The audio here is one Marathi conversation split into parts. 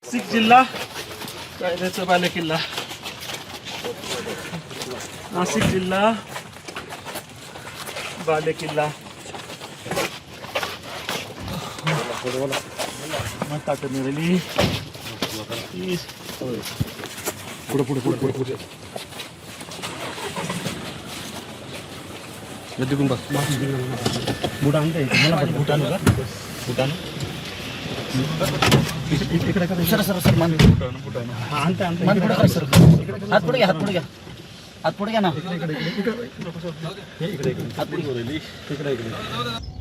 नाशिक जिल्हा कायद्याचा बालेकिल्ला. नाशिक जिल्हा बालेकिल्ला. ताकद मिळाली. पुढे पुढे पुढे पुढे पुढे बुट आणते मला बुटान का बुटान इकडे सर सर सर मान बुटान आणते आणते मान पुढे सर हात पुढे घ्या हात पुढे घ्या हात पुढे घ्या ना हात पुढे.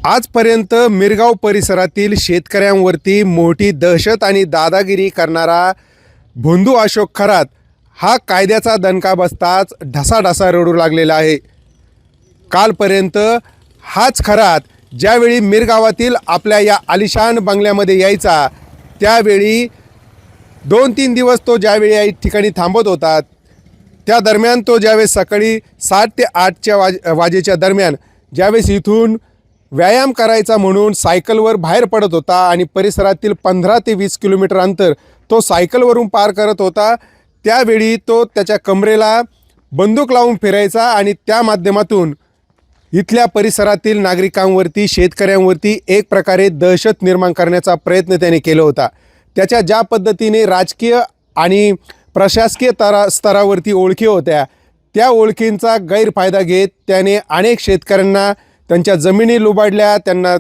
आजपर्यंत मिरगाव परिसरातील शेतकऱ्यांवरती मोठी दहशत आणि दादागिरी करणारा भोंदू अशोक खरात हा कायद्याचा दणका बसताच ढसाढसा रडू लागलेला आहे. कालपर्यंत हाच खरात ज्यावेळी मिरगावातील आपल्या या आलिशान बंगल्यामध्ये यायचा त्यावेळी 2-3 दिवस तो ज्यावेळी या ठिकाणी थांबत होता त्या दरम्यान तो ज्यावेळेस सकाळी 7 ते 8 वाजेच्या दरम्यान ज्यावेळेस इथून व्यायाम करायचा म्हणून सायकलवर बाहेर पडत होता आणि परिसरातील 15 ते 20 किलोमीटर अंतर तो सायकलवरून पार करत होता त्यावेळी तो त्याच्या कमरेला बंदूक लावून फिरायचा आणि त्या माध्यमातून इथल्या परिसरातील नागरिकांवरती शेतकऱ्यांवरती एक प्रकारे दहशत निर्माण करण्याचा प्रयत्न त्याने केला होता. त्याच्या ज्या पद्धतीने राजकीय आणि प्रशासकीय स्तरावरती ओळखी होत्या त्या ओळखींचा गैरफायदा घेत त्याने अनेक शेतकऱ्यांना त्यांच्या जमिनी लुबाडल्या, त्यांना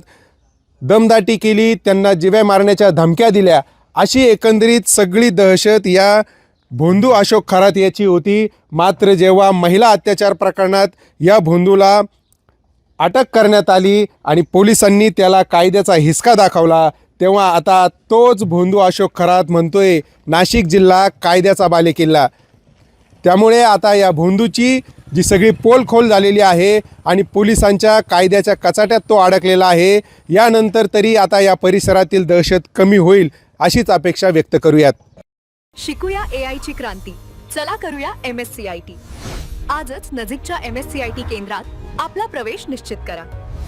दमदाटी केली, त्यांना जिव्या मारण्याच्या धमक्या दिल्या. अशी एकंदरीत सगळी दहशत या भोंदू अशोक खरात याची होती. मात्र जेव्हा महिला अत्याचार प्रकरणात या भोंदूला अटक करण्यात आली आणि पोलिसांनी त्याला कायद्याचा हिसका दाखवला तेव्हा आता तोच भोंदू अशोक खरात म्हणतोय नाशिक जिल्हा कायद्याचा बालेकिल्ला. त्यामुळे आता या भोंदूची जी सगळी पोलखोल झालेली आहे आणि पोलिसांच्या कायद्याच्या कचाट्यात तो अडकलेला आहे. यानंतर तरी आता या परिसरातील दहशत कमी होईल अशीच अपेक्षा व्यक्त करूयात. शिकूया AI ची क्रांती. चला करूया MSCIT. आजच नजीकच्या MSCIT केंद्रात आपला प्रवेश निश्चित करा.